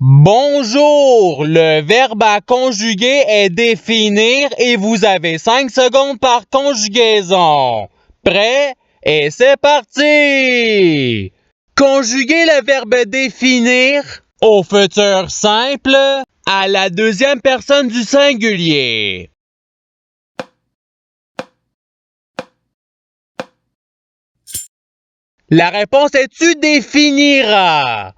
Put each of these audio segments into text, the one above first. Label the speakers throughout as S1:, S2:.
S1: Bonjour! Le verbe à conjuguer est définir et vous avez 5 secondes par conjugaison. Prêt? Et c'est parti! Conjuguez le verbe définir au futur simple à la deuxième personne du singulier. La réponse est tu définiras.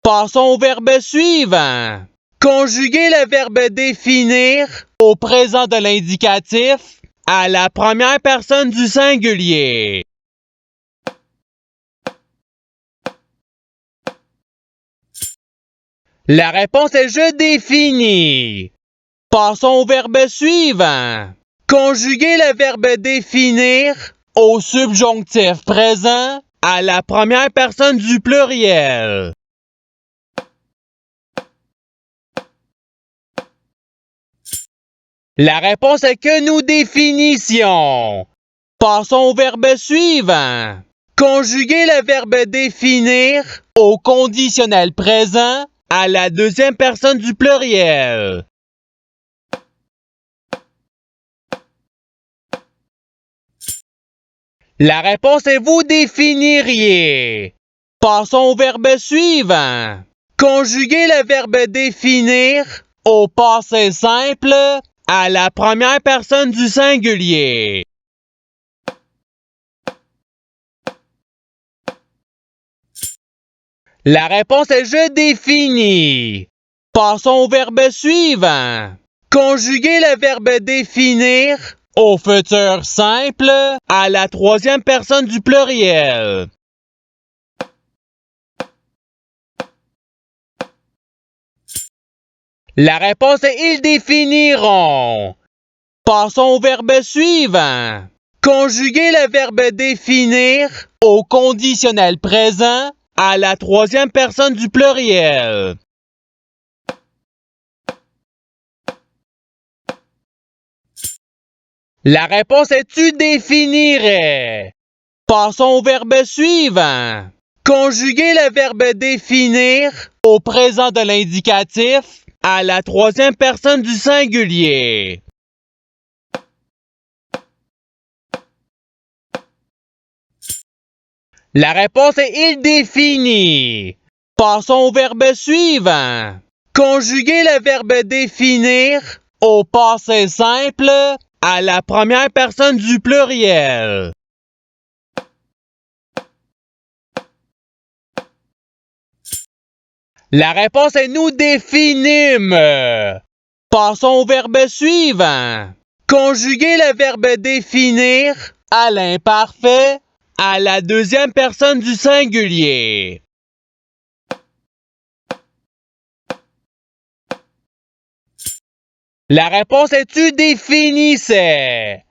S1: Passons au verbe suivant. Conjuguez le verbe définir au présent de l'indicatif à la première personne du singulier. La réponse est je définis. Passons au verbe suivant. Conjuguez le verbe définir au subjonctif présent à la première personne du pluriel. La réponse est que nous définissions. Passons au verbe suivant. Conjuguez le verbe définir au conditionnel présent à la deuxième personne du pluriel. La réponse est vous définiriez. Passons au verbe suivant. Conjuguez le verbe définir au passé simple à la première personne du singulier. La réponse est je définis. Passons au verbe suivant. Conjuguez le verbe définir au futur simple à la troisième personne du pluriel. La réponse est ils définiront. Passons au verbe suivant. Conjuguez le verbe définir au conditionnel présent à la troisième personne du pluriel. La réponse est tu définirais. Passons au verbe suivant. Conjuguez le verbe définir au présent de l'indicatif à la troisième personne du singulier. La réponse est il définit. Passons au verbe suivant. Conjuguez le verbe définir au passé simple à la première personne du pluriel. La réponse est nous définîmes. Passons au verbe suivant. Conjuguez le verbe définir à l'imparfait à la deuxième personne du singulier. La réponse est tu définissais.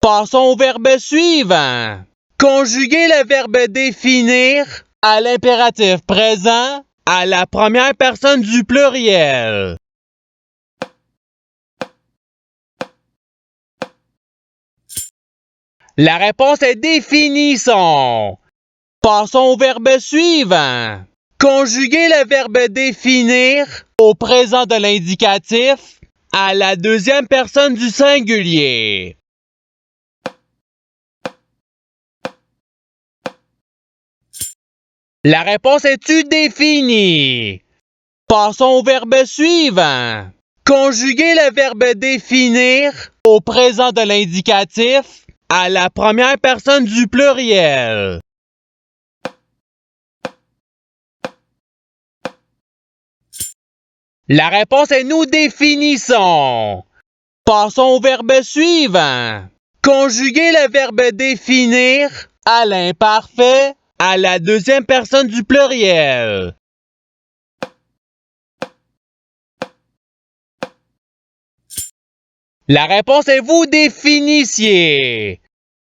S1: Passons au verbe suivant. Conjuguez le verbe définir à l'impératif présent à la première personne du pluriel. La réponse est définissons. Passons au verbe suivant. Conjuguez le verbe définir au présent de l'indicatif à la deuxième personne du singulier. La réponse est tu définis. Passons au verbe suivant. Conjuguez le verbe définir au présent de l'indicatif à la première personne du pluriel. La réponse est nous définissons. Passons au verbe suivant. Conjuguez le verbe définir à l'imparfait à la deuxième personne du pluriel. La réponse est vous définissiez.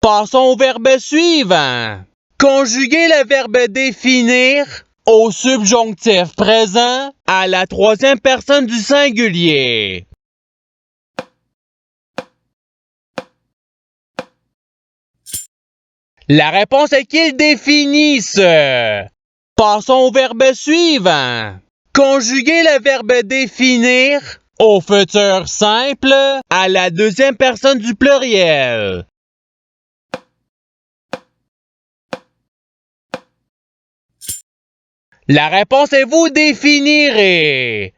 S1: Passons au verbe suivant. Conjuguez le verbe définir au subjonctif présent à la troisième personne du singulier. La réponse est qu'ils définissent. Passons au verbe suivant. Conjuguez le verbe définir au futur simple à la deuxième personne du pluriel. La réponse est vous définirez.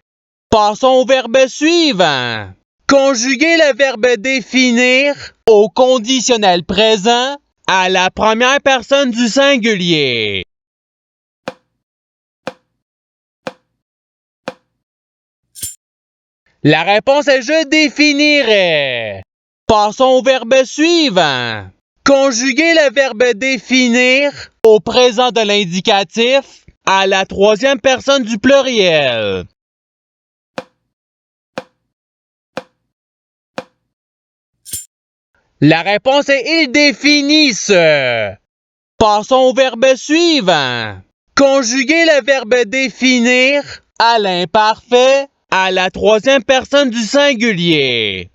S1: Passons au verbe suivant. Conjuguez le verbe définir au conditionnel présent à la première personne du singulier. La réponse est je définirai. Passons au verbe suivant. Conjuguez le verbe définir au présent de l'indicatif à la troisième personne du pluriel. La réponse est ils définissent. Passons au verbe suivant. Conjuguez le verbe définir à l'imparfait à la troisième personne du singulier.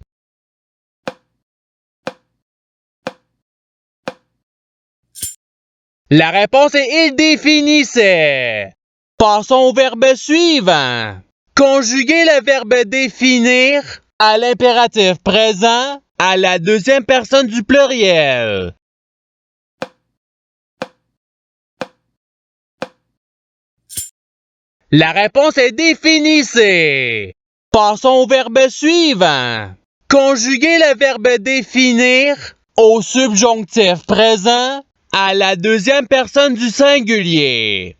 S1: La réponse est ils définissaient. Passons au verbe suivant. Conjuguez le verbe définir à l'impératif présent à la deuxième personne du pluriel. La réponse est définissez. Passons au verbe suivant. Conjuguez le verbe définir au subjonctif présent à la deuxième personne du singulier.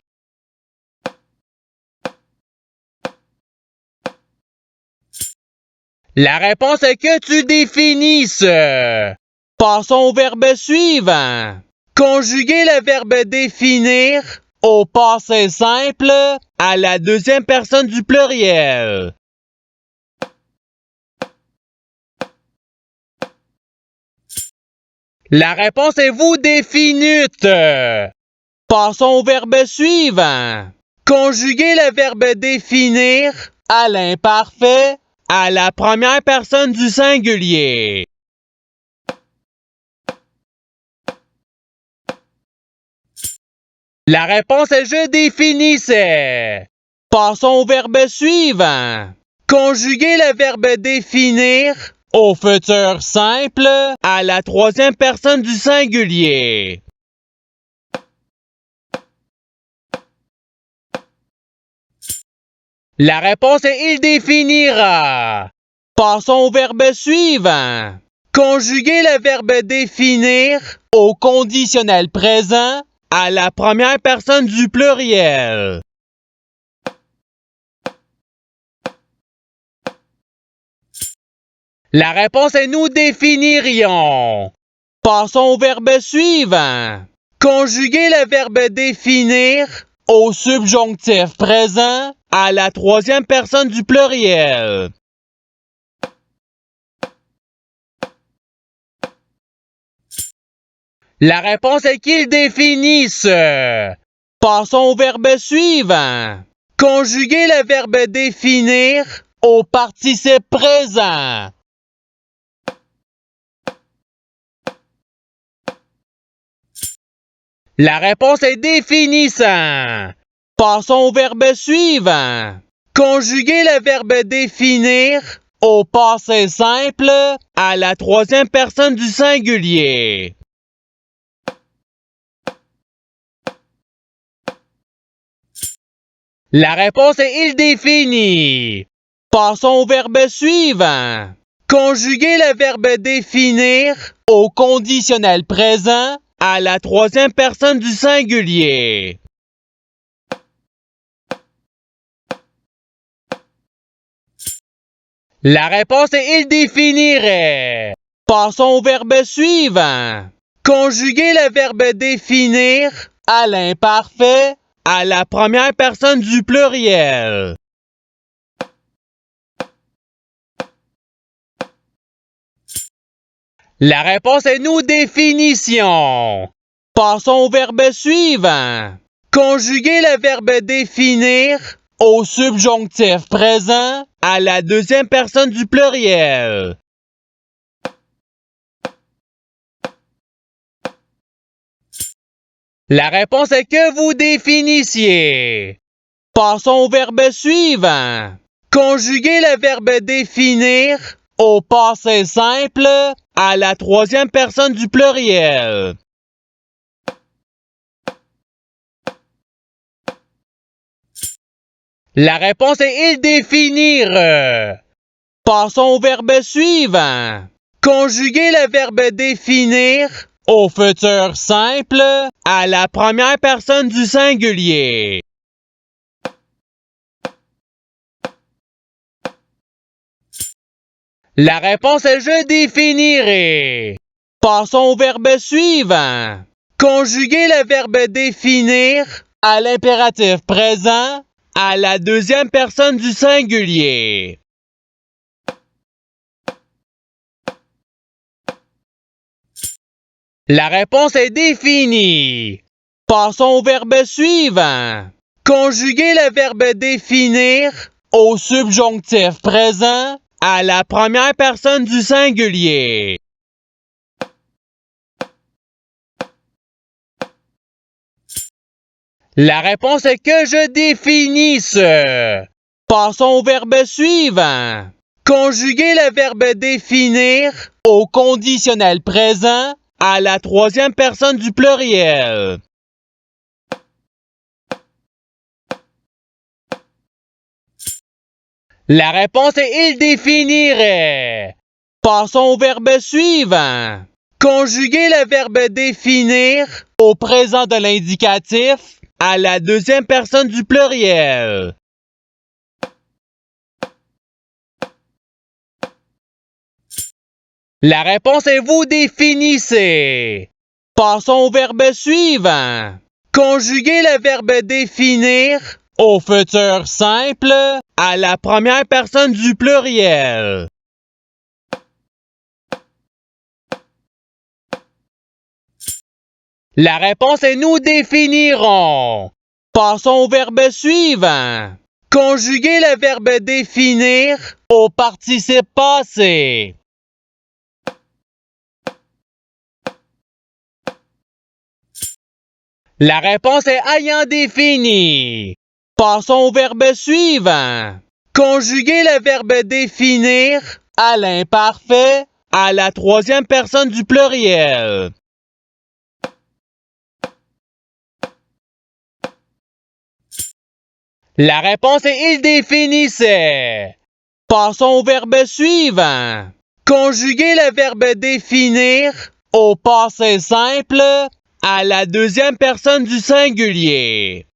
S1: La réponse est que tu définisses. Passons au verbe suivant. Conjuguez le verbe définir au passé simple à la deuxième personne du pluriel. La réponse est vous définite. Passons au verbe suivant. Conjuguez le verbe définir à l'imparfait à la première personne du singulier. La réponse est je définissais. Passons au verbe suivant. Conjuguez le verbe définir au futur simple à la troisième personne du singulier. La réponse est il définira. Passons au verbe suivant. Conjuguez le verbe définir au conditionnel présent à la première personne du pluriel. La réponse est nous définirions. Passons au verbe suivant. Conjuguez le verbe définir au subjonctif présent à la troisième personne du pluriel. La réponse est qu'ils définissent. Passons au verbe suivant. Conjuguez le verbe définir au participe présent. La réponse est définissant. Passons au verbe suivant. Conjuguez le verbe définir au passé simple à la troisième personne du singulier. La réponse est il définit. Passons au verbe suivant. Conjuguez le verbe définir au conditionnel présent à la troisième personne du singulier. La réponse est il définirait. Passons au verbe suivant. Conjuguez le verbe définir à l'imparfait à la première personne du pluriel. La réponse est nous définitions. Passons au verbe suivant. Conjuguez le verbe définir au subjonctif présent à la deuxième personne du pluriel. La réponse est que vous définissiez. Passons au verbe suivant. Conjuguez le verbe définir au passé simple à la troisième personne du pluriel. La réponse est il définir. Passons au verbe suivant. Conjuguez le verbe définir au futur simple à la première personne du singulier. La réponse est je définirai. Passons au verbe suivant. Conjuguez le verbe définir à l'impératif présent à la deuxième personne du singulier. La réponse est définie. Passons au verbe suivant. Conjuguez le verbe définir au subjonctif présent à la première personne du singulier. La réponse est que je définisse. Passons au verbe suivant. Conjuguez le verbe définir au conditionnel présent à la troisième personne du pluriel. La réponse est il définirait. Passons au verbe suivant. Conjuguez le verbe définir au présent de l'indicatif à la deuxième personne du pluriel. La réponse est vous définissez. Passons au verbe suivant. Conjuguez le verbe définir au futur simple à la première personne du pluriel. La réponse est nous définirons. Passons au verbe suivant. Conjuguez le verbe définir au participe passé. La réponse est ayant défini. Passons au verbe suivant. Conjuguez le verbe définir à l'imparfait à la troisième personne du pluriel. La réponse est il définissait. Passons au verbe suivant. Conjuguez le verbe définir au passé simple à la deuxième personne du singulier.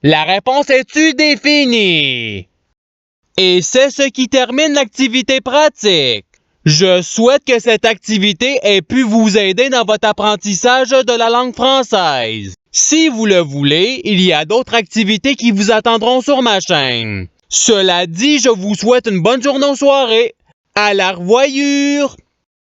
S1: La réponse est tu définie. Et c'est ce qui termine l'activité pratique. Je souhaite que cette activité ait pu vous aider dans votre apprentissage de la langue française. Si vous le voulez, il y a d'autres activités qui vous attendront sur ma chaîne. Cela dit, je vous souhaite une bonne journée ou soirée. À la revoyure!